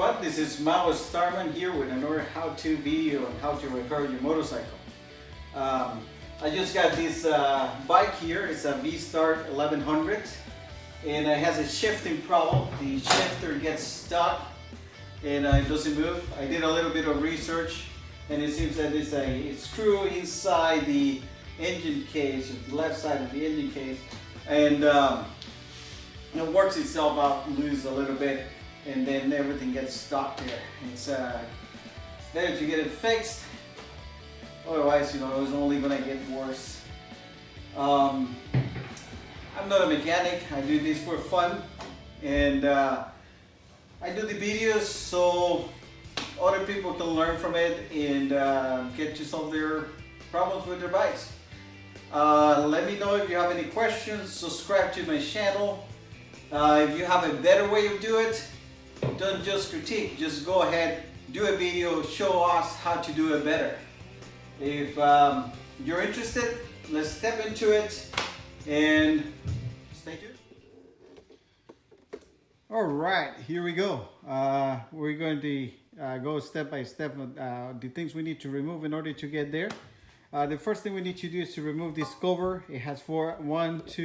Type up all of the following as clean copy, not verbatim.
everyone, this is Vstar here with another how-to video on how to repair your motorcycle. I just got this bike here. It's a Vstar 1100 and it has a shifting problem. The shifter gets stuck and it doesn't move. I did a little bit of research and it seems that it's a screw inside the engine case, the left side of the engine case, and it works itself out loose a little bit, and then everything gets stuck there. It's better to get it fixed, otherwise, it's only gonna get worse. I'm not a mechanic. I do this for fun, and I do the videos so other people can learn from it and get to solve their problems with their bikes. Let me know if you have any questions. Subscribe to my channel. If you have a better way of doing it, don't just critique, just go ahead, do a video, show us how to do it better. If you're interested, let's step into it and stay tuned. All right, here we go. We're going to go step by step with the things we need to remove in order to get there. The first thing we need to do is to remove this cover. It has four bolts.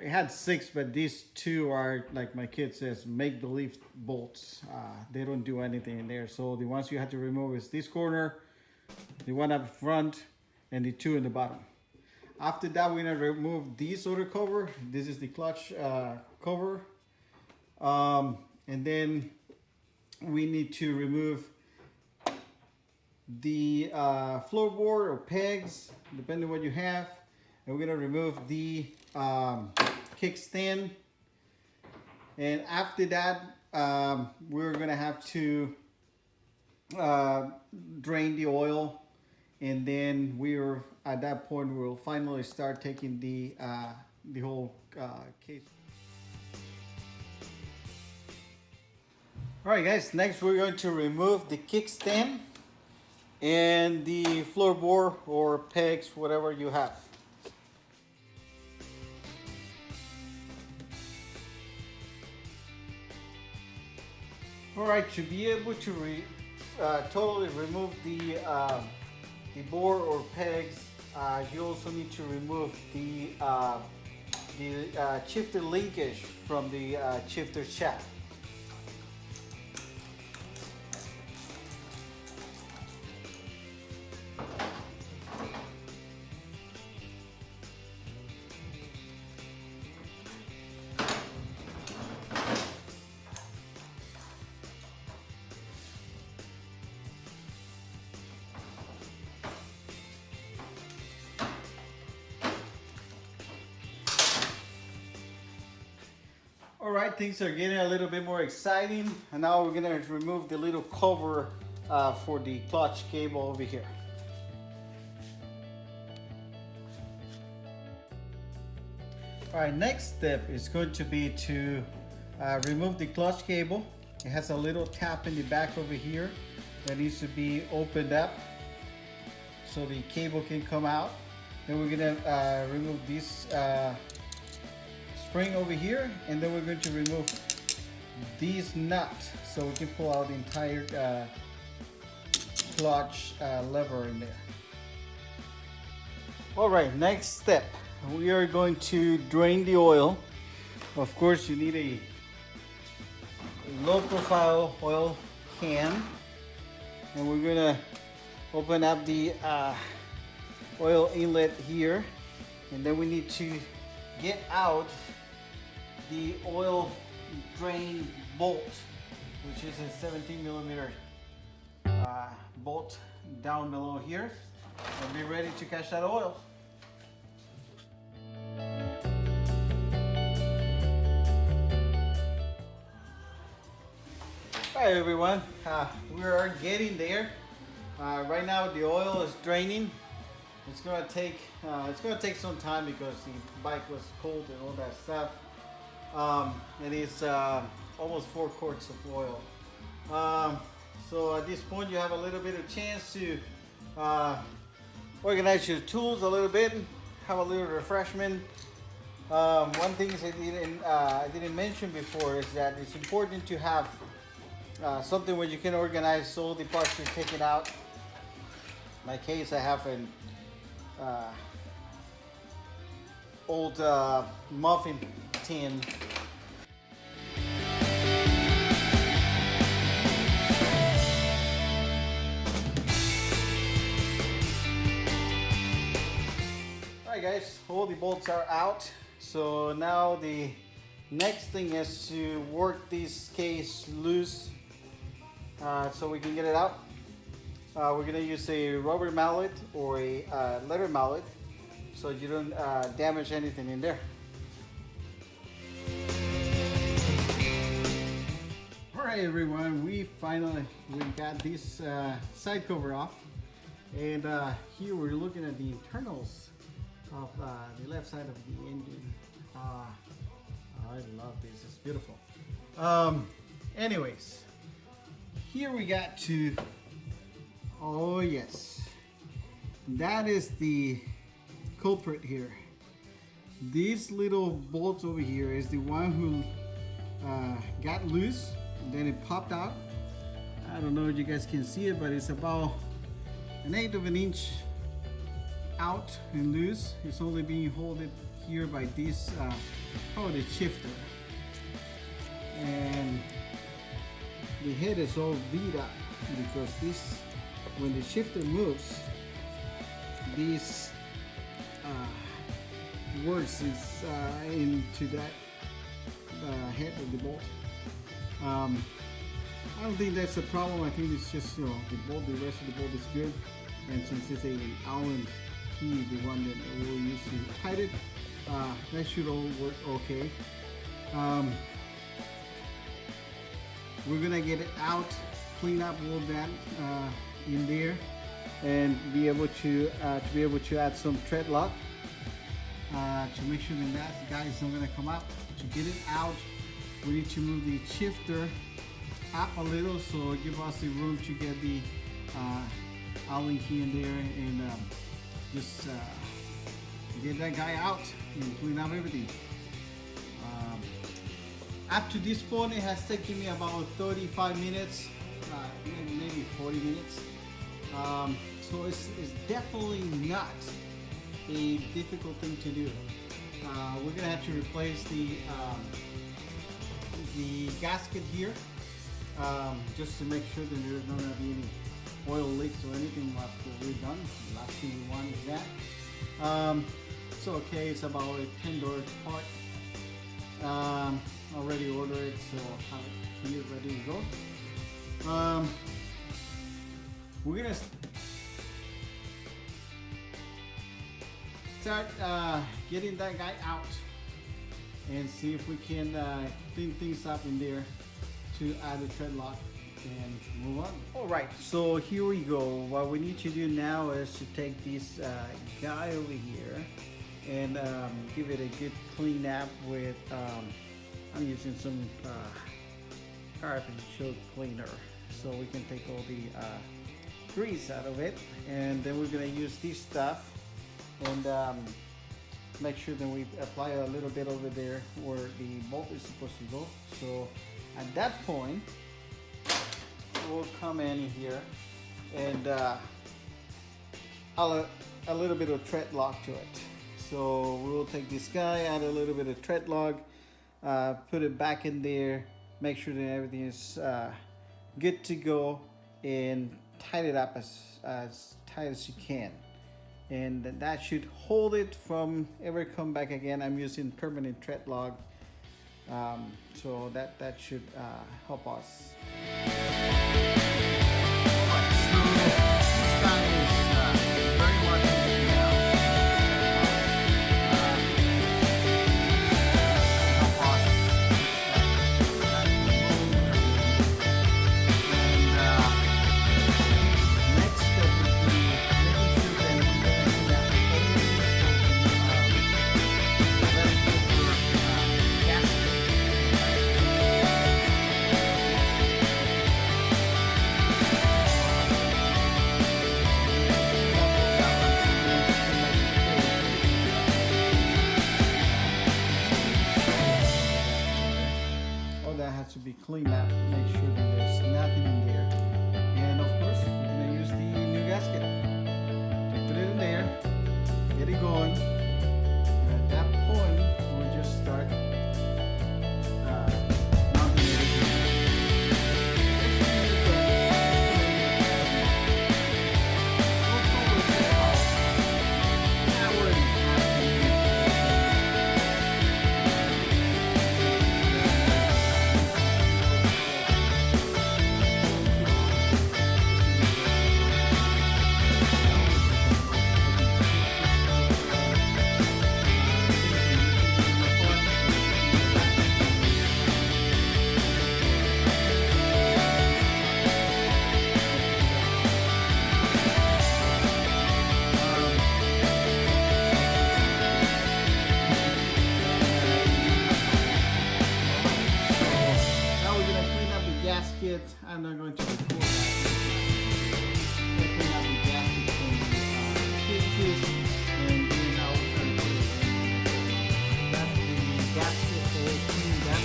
It had 6, but these 2 are, like my kid says, make-believe bolts. They don't do anything in there. So the ones you have to remove is this corner, the one up front, and the 2 in the bottom. After that, we're gonna remove this other cover. This is the clutch cover, and then we need to remove the floorboard or pegs, depending on what you have. And we're gonna remove the kickstand. And after that, we're gonna have to drain the oil. And then at that point, we'll finally start taking the whole case. All right, guys, next we're going to remove the kickstand and the floorboard or pegs, whatever you have. All right, to be able to totally remove the board or pegs, you also need to remove the shifter linkage from the shifter shaft. All right, things are getting a little bit more exciting, and now we're gonna remove the little cover for the clutch cable over here. All right, next step is going to be to remove the clutch cable. It has a little tap in the back over here that needs to be opened up so the cable can come out. Then we're gonna remove this spring over here, and then we're going to remove these nuts so we can pull out the entire clutch lever in there. All right, next step, we are going to drain the oil. Of course, you need a low profile oil can, and we're gonna open up the oil inlet here, and then we need to get out the oil drain bolt, which is a 17mm bolt down below here, and be ready to catch that oil. Hi everyone, we are getting there. Right now the oil is draining. It's gonna take some time because the bike was cold and all that stuff. It is almost 4 quarts of oil. So at this point, you have a little bit of chance to organize your tools a little bit, have a little refreshment, One thing I didn't mention before is that it's important to have something where you can organize all the parts you're taking out. In my case, I have an old muffin tin. Alright guys, all the bolts are out. So now the next thing is to work this case loose so we can get it out. We're gonna use a rubber mallet or a leather mallet so you don't damage anything in there. Alright everyone, we got this side cover off, and here we're looking at the internals of the left side of the engine. I love this, it's beautiful. Anyways, here we got to, oh yes, that is the culprit here. These little bolts over here is the one who got loose, and then it popped out. I don't know if you guys can see it, but it's about 1/8 of an inch out and loose. It's only being held here by this the shifter, and the head is all beat up because this, when the shifter moves, this works into that head of the bolt. I don't think that's a problem. I think it's just, you know, the rest of the bolt is good, and since it's an Allen key, the one that we'll use to tighten it, that should all work okay. We're gonna get it out, clean up all that in there, and be able to add some thread lock to make sure that guy is not gonna come out. To get it out, we need to move the shifter up a little, so give us the room to get the Allen key in there, and just get that guy out and clean up everything. Up to this point, it has taken me about 35 minutes, maybe 40 minutes. So it's definitely not a difficult thing to do. We're gonna have to replace the gasket here, just to make sure that there's not gonna be any oil leaks or anything after we're done. The last thing we want is that. It's okay, it's about a $10 part. Already ordered it, so I'll have it here ready to go. We're gonna start getting that guy out and see if we can clean things up in there to add the thread lock and move on. Alright, so here we go. What we need to do now is to take this guy over here and give it a good clean up with I'm using some carbon choke cleaner so we can take all the grease out of it, and then we're going to use this stuff and make sure that we apply a little bit over there where the bolt is supposed to go. So at that point we'll come in here and add a little bit of thread lock to it. So we'll take this guy, add a little bit of thread lock, put it back in there, make sure that everything is good to go, and tighten it up as tight as you can. And that should hold it from ever come back again. I'm using permanent thread lock, so that should help us. to be cleaned up. Make sure that there's nothing in there. And of course, we're gonna use the new gasket. So put it in there, get it going. And at that point, we'll just start mounting it again. Gasket. I'm not going to record that. Clean out the gasket from the cages, and then I'll turn it. Got the gasket all cleaned up.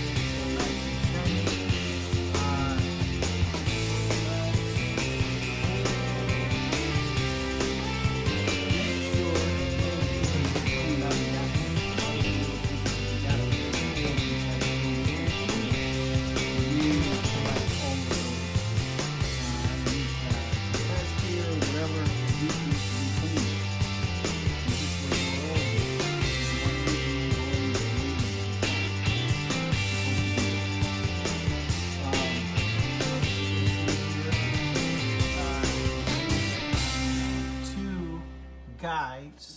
So nice and shiny. Make sure you clean out the gasket. Guides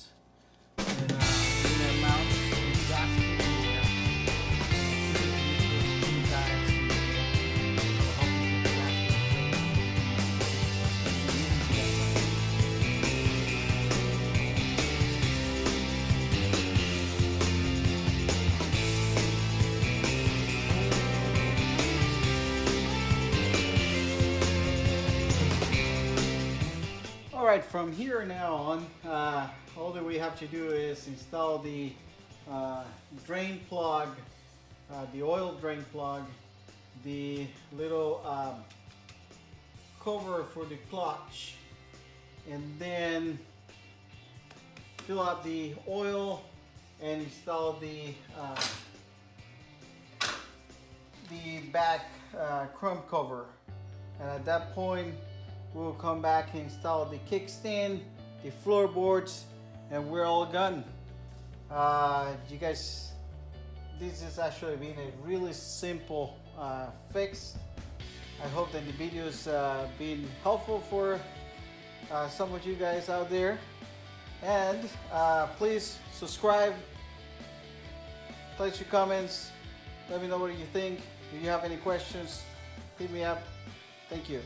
and we're gonna mount the gasket here. Those two guides here will help me get the All right, from here now on, all that we have to do is install the drain plug, the oil drain plug, the little cover for the clutch, and then fill up the oil and install the back chrome cover. And at that point, we'll come back and install the kickstand, the floorboards, and we're all done. You guys, this has actually been a really simple fix. I hope that the video's been helpful for some of you guys out there. And please subscribe, place your comments, let me know what you think. If you have any questions, hit me up. Thank you.